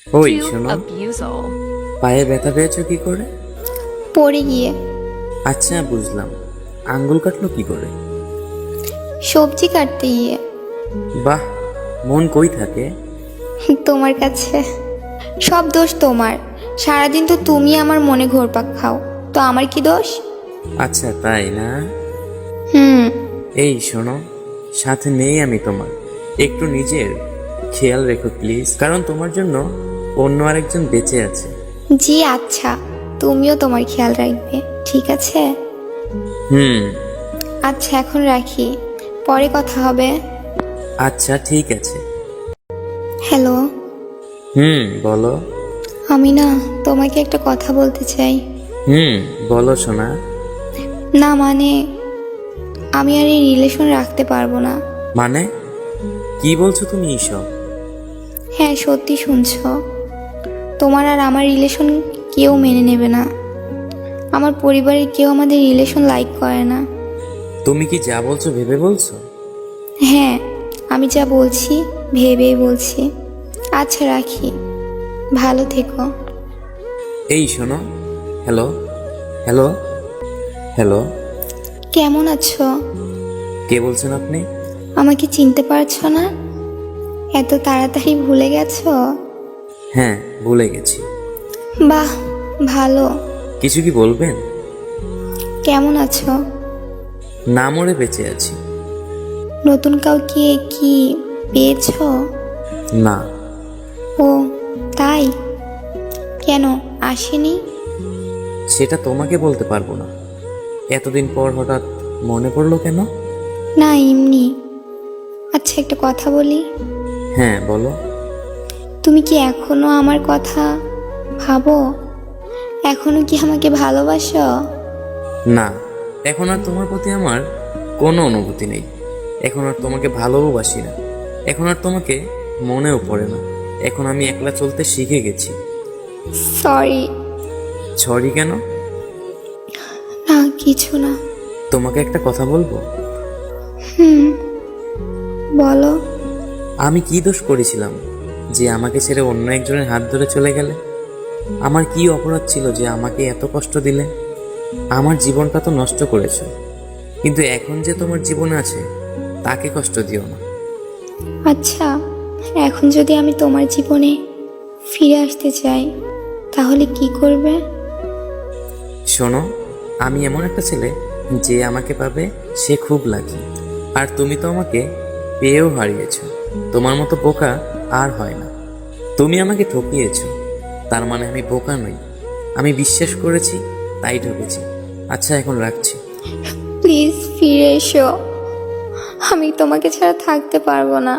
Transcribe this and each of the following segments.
ওই শোনো, পায়ে ব্যথা পেয়েছো কি করে? পড়ে গিয়ে। আচ্ছা বুঝলাম, আঙ্গুল কাটলো কি করে? সবজি কাটতে গিয়ে। বাহ, মন কই থাকে? তোমার কাছে। সব দোষ তোমার। সারাদিন তো তুমি আমার মনে ঘোরপাক খাও, তো আমার কি দোষ? আচ্ছা তাই না? হুম। এই শোনো, সাথে নেই আমি তোমার, একটু নিজের খেয়াল রেখো প্লিজ, কারণ তোমার জন্য অন্য আরেকজন বেঁচে আছে। জি আচ্ছা, তুমিও তোমার খেয়াল রাখবে, ঠিক আছে? হুম। আচ্ছা এখন রাখি, পরে কথা হবে। আচ্ছা ঠিক আছে। হ্যালো। বলো। আমি না তোমাকে একটা কথা বলতে চাই। বলো শোনা। না মানে, আমি আর এই রিলেশন রাখতে পারবো না। মানে কি বলছো তুমি এইসব? হ্যাঁ সত্যি শুনছো, তোমার আর আমার রিলেশন কেউ মেনে নেবে না। আমার পরিবারের কেউ আমাদের রিলেশন লাইক করে না। তুমি কি যা বলছো ভেবে বলছো? হ্যাঁ, আমি যা বলছি ভেবেই বলছি। আচ্ছা রাখি, ভালো থেকো। এই শোনো। Hello hello hello. কেমন আছো? কে বলছেন আপনি? আমাকে চিনতে পারছো না? এত তাড়াতাড়ি ভুলে গেছো? হ্যাঁ ভুলে গেছি। বাহ, ভালো। কিছু কি বলবেন? কেমন আছো? না মরে বেঁচে আছি। নতুন কাউকে কি পেয়েছো? না। ও তাই? কেন আসেনি? সেটা তোমাকে বলতে পারবো না। এতদিন পর হঠাৎ মনে পড়লো কেন? না এমনি। আচ্ছা একটা কথা বলি। হ্যাঁ বলো। তুমি কি এখনো আমার কথা ভাবো? এখনো কি আমাকে ভালোবাসো? না, এখন আর তোমার প্রতি আমার কোনো অনুভূতি নেই। এখন আর তোমাকে ভালোবাসি না। এখন আর তোমাকে মনেও পড়ে না। এখন আমি একলা চলতে শিখে গেছি। সরি। সরি কেন? না কিছু না। তোমাকে একটা কথা বলবো? বলো। আমি কি দোষ করেছিলাম যে আমাকে ছেড়ে অন্য একজনের হাত ধরে চলে গেলে? আমার কি অপরাধ ছিল যে আমাকে এত কষ্ট দিলে? আমার জীবনটা তো নষ্ট করেছো, কিন্তু এখন যে তোমার জীবনে আছে তাকে কষ্ট দিও না। আচ্ছা, এখন যদি আমি তোমার জীবনে ফিরে আসতে চাই তাহলে কি করবে? শোনো, আমি এমন একটা ছেলে যে আমাকে পাবে সে খুব লাকি। আর তুমি তো আমাকে পেয়েও হারিয়েছো। তোমার মতো বোকা আর হয় না। তুমি আমাকে ঠকিয়েছো, তার মানে আমি বোকা নই। আমি বিশ্বাস করেছি তাই ঠকেছি। আচ্ছা এখন রাখছি। প্লিজ ফিরে এসো, আমি তোমাকে ছাড়া থাকতে পারবো না।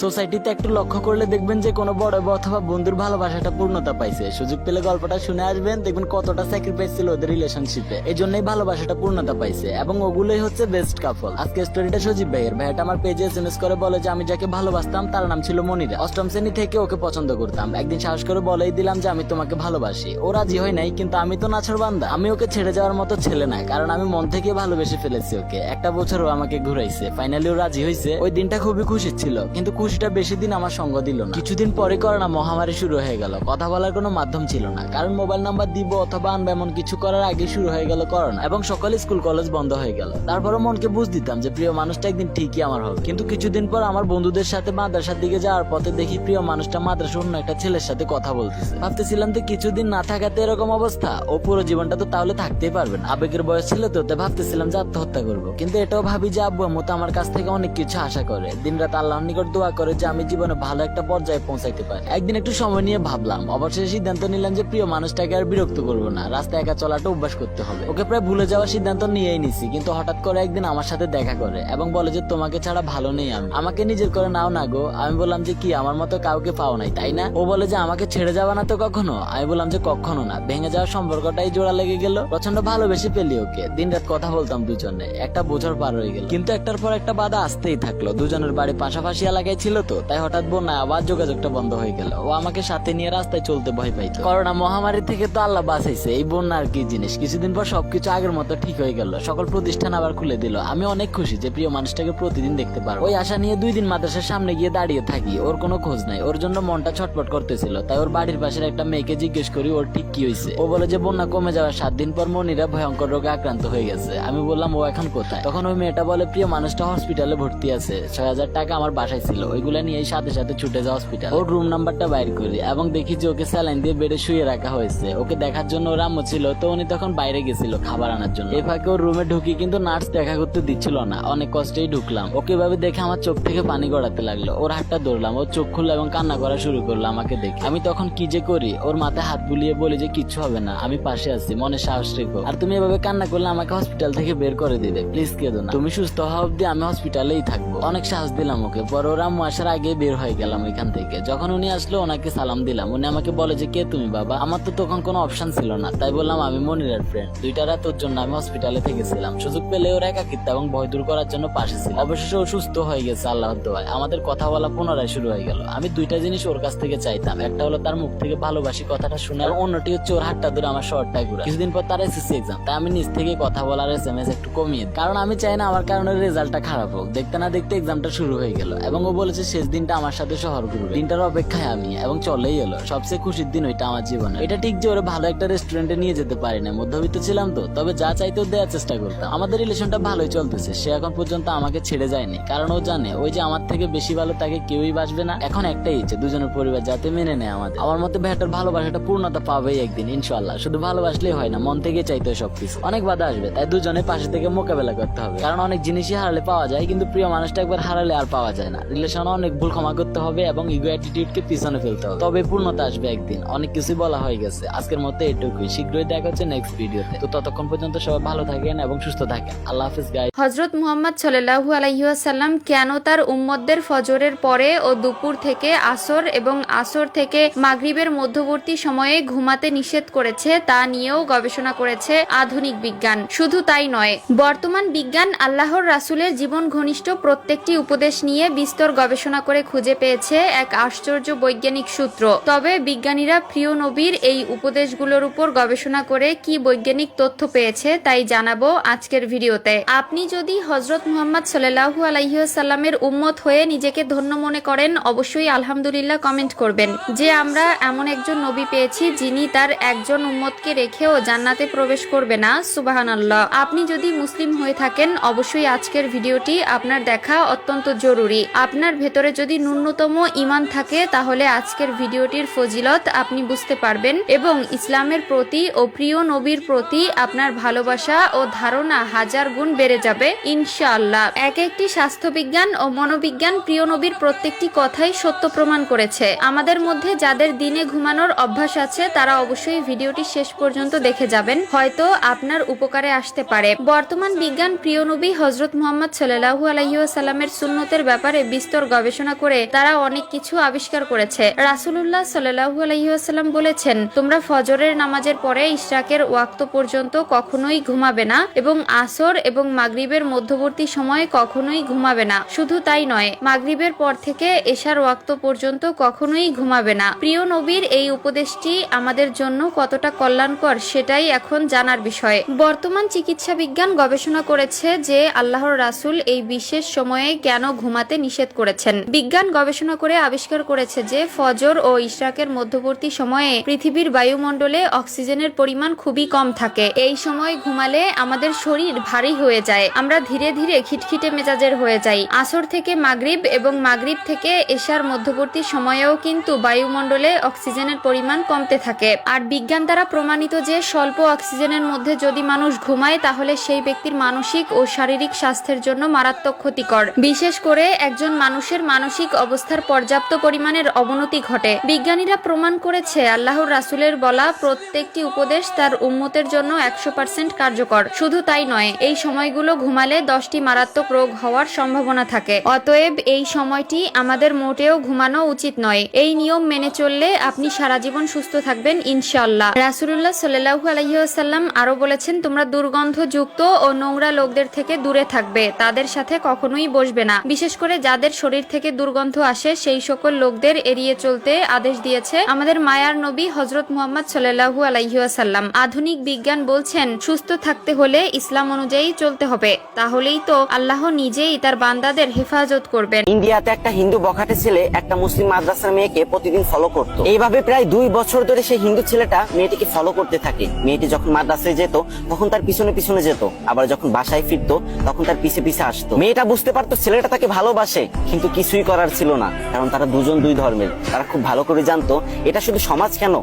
সোসাইটিতে একটু লক্ষ্য করলে দেখবেন যে কোনো বড় অথবা বন্ধুর ভালোবাসাটা পূর্ণতা পাইছে। সুযোগ পেলে গল্পটা শুনে আসবেন, দেখবেন কতটা স্যাক্রিফাইস ছিল ওদের রিলেশনশিপে। এই জন্যই ভালোবাসাটা পূর্ণতা পাইছে এবং ওগুলোই হচ্ছে বেস্ট কাপল। আজকে স্টোরিটা সজীব ভাইয়ের। ভাইটা আমার পেজে এসএমএস করে বলে যে আমি যাকে ভালোবাসতাম তার নাম ছিল মনিরা। অষ্টম শ্রেণী থেকে ওকে পছন্দ করতাম। একদিন সাহস করে বলেই দিলাম যে আমি তোমাকে ভালোবাসি। ও রাজি হয় নাই, কিন্তু আমি তো নাছোড়বান্দা, আমি ওকে ছেড়ে যাওয়ার মতো ছেলে না, কারণ আমি মন থেকে ভালোবেসে ফেলেছি ওকে। একটা বছর ও আমাকে ঘুরাইছে, ফাইনালি ও রাজি হয়েছে। ওই দিনটা খুবই খুশি ছিল, কিন্তু খুশিটা বেশি দিন আমার সঙ্গ দিল না। কিছুদিন পরে করোনা মহামারী শুরু হয়ে গেল। কথা বলার কোনো মাধ্যম ছিল না, কারণ মোবাইল নাম্বার দিব অথবা আনবো এমন কিছু করার আগে শুরু হয়ে গেল করোনা এবং সকল স্কুল কলেজ বন্ধ হয়ে গেল। তারপরও মনকে বুঝ দিতাম যে প্রিয় মানুষটা একদিন ঠিকই আমার হবে। কিন্তু কিছুদিন পর আমার বন্ধুদের সাথে মাদ্রাসার দিকে যাওয়ার পথে দেখি প্রিয় মানুষটা মাদ্রাসার অন্য একটা ছেলের সাথে কথা বলতেছে। ভাবতেছিলাম যে কিছুদিন না থাকাতে এরকম অবস্থা, ও পুরো জীবনটা তো তাহলে থাকতেই পারবে না। আবেগের বয়স ছিল তো, ভাবতেছিলাম যে আত্মহত্যা করবো। কিন্তু এটাও ভাবি যে আব্বু আম্মু তো আমার কাছ থেকে অনেক কিছু আশা করে, দিনরাত আল্লাহর নিকট দোয়া করে যে আমি জীবনে ভালো একটা পর্যায়ে পৌঁছাইতে পারি। একদিন একটু সময় নিয়ে ভাবলাম, অবশেষে সিদ্ধান্ত নিলাম যে প্রিয় মানুষটাকে আর বিরক্ত করবো না, রাস্তায় একা চলাটা অভ্যাস করতে হবে। ওকে প্রায় ভুলে যাওয়ার সিদ্ধান্ত নিয়েই নিছি, কিন্তু হঠাৎ করে একদিন আমার সাথে দেখা করে এবং বলে যে তোমাকে ছাড়া ভালো নেই আমি, আমাকে নিজের করে নাও না গো। আমি বললাম যে কি আমার মতো কাউকে পাও নাই তাই না? ও বলে যে আমাকে ছেড়ে যাবা না তো কখনো? আমি বললাম যে কখনো না। ভেঙে যাওয়ার সম্পর্কটাই জোড়া লেগে গেল। প্রচন্ড ভালোবেসে ফেলি ওকে, দিন রাত কথা বলতাম দুজনে। একটা বছর পার হয়ে গেল, কিন্তু একটার পর একটা বাধা আসতেই থাকলো। দুজনের বাড়ি পাশাপাশি এলাকায় ছিল তো, তাই হঠাৎ বন্যা আবার যোগাযোগটা বন্ধ হয়ে গেল। ও আমাকে সাথে নিয়ে রাস্তায় চলতে ভয় পাইতো। করোনা মহামারী থেকে তো আল্লাহ বাঁচাইছে, এই বন্যা আর কি জিনিস। কিছুদিন পর সবকিছু আগের মতো ঠিক হয়ে গেল, সকল প্রতিষ্ঠান আবার খুলে দিল। আমি অনেক খুশি যে প্রিয় মানুষটাকে প্রতিদিন দেখতে পারবো। ওই আশা নিয়ে 2 দিন মাদ্রাসার সামনে গিয়ে দাঁড়িয়ে থাকি, ওর কোনো খোঁজ নাই। ওর জন্য মনটা ছটফট করতেছিল, তাই ওর বাড়ির পাশের একটা মেয়েকে জিজ্ঞেস করি ওর ঠিক কি হয়েছে। ও বলে যে বন্যা কমে যাওয়ার 7 দিন পর মনিরা ভয়ঙ্কর রোগে আক্রান্ত হয়ে গেছে। আমি বললাম ও এখন কোথায়? তখন ওই মেয়েটা বলে প্রিয় মানুষটা হসপিটালে ভর্তি আছে, 6000 টাকা আমার বাসায় ছিল, ওইগুলা নিয়ে সাথে সাথে ছুটে যাও হসপিটাল। ওর রুম নাম্বারটা বাইর করি এবং দেখি যে ওকে স্যালাইন দিয়ে বেডে শুয়ে রাখা হয়েছে। ওকে দেখার জন্য ওর আম্মু ছিল, তো উনি তখন বাইরে গেছিল খাবার আনার জন্য। এই ফাঁকে ওর রুমে ঢুকি, কিন্তু নার্স দেখা করতে দিচ্ছিল না। অনেক কষ্টেই ঢুকলাম। ওকে ভাবে দেখে আমার চোখ থেকে পানি গড়াতে লাগলো। ওর হাতটা ধরলাম, ওর চোখ খুললো এবং কান্না করা শুরু করলো আমাকে দেখে। আমি তখন কি যে করি, ওর মাথায় হাত বুলিয়ে বলি যে কিচ্ছু হবে না, আমি পাশে আছি, মনে সাহস রেখো। আর তুমি এভাবে কান্না করলে আমাকে হসপিটাল থেকে বের করে দিবে, প্লিজ কেঁদো না, তুমি সুস্থ হওয়া অব্দি আমি হসপিটালেই থাকবো। অনেক সাহস দিলাম ওকে। পরে ওর আম্মু আসার আগে বের হয়ে গেলাম ওইখান থেকে। যখন উনি আসলো ওনাকে সালাম দিলাম। উনি আমাকে বলে যে কে তুমি বাবা? আমার তো তখন কোনো অপশন ছিল না, তাই বললাম আমি মনিরের ফ্রেন্ড। 2টা রাত ওর জন্য আমি হসপিটালে থেকেছিলাম। সুযোগ পেলে ওর একাকিত্ব এবং ভয় দূর করার জন্য পাশে ছিল। অবশেষে ও সুস্থ হয়ে গেছে আল্লাহর দোয়ায়। আমাদের কথা বলা পুনরায় শুরু হয়ে গেল। আমি 2টা জিনিস ওর কাছ থেকে চাইতাম, একটা হলো তার মুখ থেকে ভালোবাসি কথাটা শোনা, আর অন্যটি হচ্ছে ওর হাতটা ধরে আমার শহরটায় ঘুরা। কিছুদিন পর তার এসএসসি এক্সাম, তাই আমি নিজ থেকে কথা বলার এসএমএস একটু কমিয়ে দিই, কারণ আমি চাই না আমার কারণে রেজাল্টটা খারাপ হোক। দেখতে না দেখতে এক্সামটা শুরু হয়ে গেল এবং ও বলেছে শেষ দিনটা আমার সাথে শহর ঘুরবে। দিনটার অপেক্ষায় আমি, এবং চলেই এলো। সবচেয়ে খুশির দিন ওইটা আমার জীবনে। এটা ঠিক যে ওরে ভালো একটা রেস্টুরেন্টে নিয়ে যেতে পারি না, মধ্যবিত্ত ছিলাম তো, তবে যা চাইতেও দেওয়ার চেষ্টা করতাম। আমাদের রিলেশনটা ভালোই চলতেছে। সে এখন পর্যন্ত আমাকে ছেড়ে যায়নি, কারণ ও জানে ওই যে আমার থেকে বেশি ভালো তাকে কেউই বাসবে না। এখন একটাই ইচ্ছে, দুজনের পরিবার যাতে মেনে নেয় আমাদের। আমার মতে ভাইটার ভালোবাসাটা পূর্ণতা পাবেই একদিন ইনশাআল্লাহ। শুধু ভালোবাসলেই হয় না, মন থেকে চাইতে হয় সবকিছু। অনেক বাধা আসবে, তাই দুজনে পাশে থেকে মোকাবেলা করতে হবে, কারণ অনেক জিনিসই হারালে পাওয়া যায়, কিন্তু প্রিয় মানুষটা একবার হারালে আর পাওয়া যায় না। রিলেশনে অনেক ভুল ক্ষমা করতে হবে এবং ইগো অ্যাটিটিউডকে পিছনে ফেলতে হবে, তবে পূর্ণতা আসবে একদিন। অনেক কিছুই বলা হয়ে গেছে, আজকের মতো এটুকুই। শীঘ্রই দেখা হচ্ছে নেক্সট ভিডিওতে। তো ততক্ষণ পর্যন্ত সবাই ভালো থাকেন এবং সুস্থ থাকেন। আল্লাহ হাফেজ গাইস। হযরত মুহাম্মদ সাল্লাল্লাহু আলাইহি ওয়াসাল্লাম কেন তার উম্মতদের ফজরের পরে ও দুপুর থেকে আসর এবং আসর থেকে মাগরিবের মধ্যবর্তী সময়ে ঘুমাতে নিষেধ করেছে তা নিয়েও গবেষণা করেছে আধুনিক বিজ্ঞান। শুধু তাই নয়, বর্তমান বিজ্ঞান আল্লাহর রাসূলের জীবন ঘনিষ্ঠ প্রত্যেকটি উপদেশ নিয়ে বিস্তর গবেষণা করে খুঁজে পেয়েছে এক আশ্চর্য বৈজ্ঞানিক সূত্র। তবে বিজ্ঞানীরা প্রিয় নবীর এই উপদেশগুলোর উপর গবেষণা করে কি বৈজ্ঞানিক তথ্য পেয়েছে তাই জানাবো আজকের ভিডিওতে। আপনি যদি হযরত মুহাম্মদ সাল্লাল্লাহু আলাইহি ওয়াসাল্লামের উম্মত হয়ে নিজেকে ধন্য মনে করেন, অবশ্যই আলহামদুলিল্লাহ কমেন্ট করবেন যে আমরা এমন একজন নবী পেয়েছি যিনি তার একজন উম্মতকে রেখেও জান্নাতে প্রবেশ করবে না। সুবহানাল্লাহ। আপনি যদি মুসলিম হয়ে থাকেন, অবশ্যই আজকের ভিডিওটি আপনার দেখা অত্যন্ত জরুরি। আপনার ভেতরে যদি ন্যূনতম ঈমান থাকে, তাহলে আজকের ভিডিওটির ফজিলত আপনি বুঝতে পারবেন এবং ইসলামের প্রতি ও প্রিয় নবীর প্রতি আপনার ভালোবাসা ও ধারণা 1000 গুণ বেড়ে যাবে ইনশাআল্লাহ। একটি স্বাস্থ্যবিজ্ঞান ও মনোবিজ্ঞান প্রিয় নবীর প্রত্যেকটি কথাই সত্য প্রমাণ করেছে। আমাদের মধ্যে যাদের দিনে ঘুমানোর অভ্যাস আছে তারা অবশ্যই ভিডিওটি শেষ পর্যন্ত দেখে যাবেন, হয়তো আপনার উপকারে আসতে পারে। বর্তমান বিজ্ঞান প্রিয় নবী হযরত মুহাম্মদ সাল্লাল্লাহু আলাইহি ওয়াসাল্লামের সুন্নতের ব্যাপারে বিস্তর গবেষণা করে তারা অনেক কিছু আবিষ্কার করেছে। রাসূলুল্লাহ সাল্লাল্লাহু আলাইহি ওয়াসাল্লাম বলেছেন, তোমরা ফজরের নামাজের পরে ইশরাকের ওয়াক্ত পর্যন্ত কখনোই ঘুমাবে না এবং আসর এবং মাগরিবের মধ্যবর্তী সময়ে কখনোই ঘুমাবে না। শুধু তাই নয়, মাগরিবের পর থেকে এশার ওয়াক্ত পর্যন্ত কখনোই ঘুমাবে না। প্রিয় নবীর এই উপদেশটি আমাদের জন্য কতটা কল্যাণকর সেটাই এখন জানার বিষয়। বর্তমান চিকিৎসা বিজ্ঞান গবেষণা করেছে যে আল্লাহর রাসূল এই বিশেষ সময়ে কেন ঘুমাতে নিষেধ করেছেন। বিজ্ঞান গবেষণা করে আবিষ্কার করেছে যে ফজর ও ইশরাকের মধ্যবর্তী সময়ে পৃথিবীর বায়ুমণ্ডলে অক্সিজেনের পরিমাণ খুবই কম থাকে। এই সময় ঘুমালে আমাদের শরীর ভারী হয়ে যায়, আমরা ধীরে ধীরে খিটখিটে মেজাজের হয়ে যাই। আসর থেকে মাগরিব এবং মাগরিব থেকে এশার মধ্যবর্তী সময়েও কিন্তু বায়ুমণ্ডলে অক্সিজেনের পরিমাণ কমতে থাকে। আর বিজ্ঞান দ্বারা প্রমাণিত যে স্বল্প অক্সিজেনের মধ্যে যদি মানুষ ঘুমায়, তাহলে সেই ব্যক্তির মানসিক ও শারীরিক স্বাস্থ্যের জন্য মারাত্মক ক্ষতিকর। বিশেষ করে একজন মানুষের মানসিক অবস্থার পর্যাপ্ত পরিমাণের অবনতি ঘটে। বিজ্ঞানীরা প্রমাণ করেছে আল্লাহর রাসূলের বলা প্রত্যেকটি উপদেশ তার উম্মতের জন্য 100% কার্যকর। শুধু তাই নয়, এই সময়গুলো ঘুমালে 10টি মারাত্মক রোগ হওয়ার সম্ভাবনা থাকে। অতএব এই সময়টি আমাদের মোটেও ঘুমানো উচিত নয়। এই নিয়ম মেনে চললে আপনি সারা জীবন সুস্থ থাকবেন ইনশাআল্লাহ। রাসূলুল্লাহ সাল্লাল্লাহু আলাইহি ওয়াসাল্লাম আরো বলেছেন, তোমরা দুর্গন্ধযুক্ত ও নোংরা লোকদের থেকে দূরে থাকবে, তাদের সাথে কখনোই বসবে না, বিশেষ করে যাদের শরীর থেকে দুর্গন্ধ আসে সেই সকল লোকদের এড়িয়ে চলতে আদেশ দিয়েছে আমাদের মায়ার নবী হযরত মুহাম্মদ সাল্লাল্লাহু আলাইহি ওয়াসাল্লাম। আধুনিক বিজ্ঞান বলছেন সুস্থ থাকতে হলে ইসলাম অনুযায়ী চলতে হবে, তাহলেই তো আল্লাহ নিজেই তার বান্দাদের হেফাজত করবেন। ইন্ডিয়াতে একটা হিন্দু বখাটে ছেলে একটা মুসলিম মাদ্রাসার মেয়েকে প্রতিদিন ফলো করত। এইভাবে প্রায় 2 বছর ধরে সেই হিন্দু ছেলেটা মেয়েটিকে ফলো করতে থাকে। মেয়েটি যখন মাদ্রাসায় যেত তখন তার পিছনে পিছনে যেত, আবার যখন বাসায় ফিরতো তখন তার পিছে পিছে আসতো। মেয়েটা বুঝতে পারতো ছেলেটা তাকে ভালোবাসে, কিন্তু কিছুই করার ছিল না, কারণ তারা দুজন দুই ধর্মের। তারা খুব ভালো করে জানতো এটা শুধু সমাজ কেন,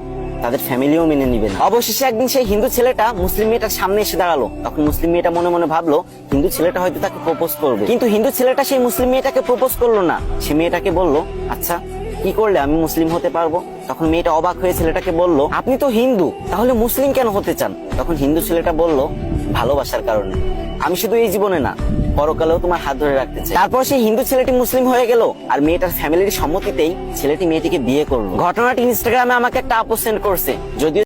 তাদের ফ্যামিলিও মেনে নিবে না। অবশেষে একদিন সেই হিন্দু ছেলেটা মুসলিম মেয়েটার সামনে এসে দাঁড়ালো। তখন মুসলিম মেয়েটা মনে মনে ভাবলো হিন্দু ছেলেটা হয়তো তাকে প্রপোজ করবে, কিন্তু হিন্দু ছেলেটা সেই মুসলিম মেয়েটাকে প্রপোজ করলো না। সে মেয়েটাকে বলল, আচ্ছা কি করলে আমি মুসলিম হতে পারবো? তখন মেয়েটা অবাক হয়ে ছেলেটাকে বলল, আপনি তো হিন্দু, তাহলে মুসলিম কেন হতে চান? তখন হিন্দু ছেলেটা বলল, ভালোবাসার কারণে। আমি শুধু এই জীবনে না, পরকালেও তোমার হাত ধরে রাখতে চাই। তারপর সেই হিন্দু ছেলেটি মুসলিম হয়ে গেল, আর মেয়েটার ফ্যামিলির সম্মতিতেই ছেলেটি মেয়েটিকে বিয়ে করলো। ঘটনাটি ইনস্টাগ্রামে আমাকে একটা আপু সেন্ড করছে, যদিও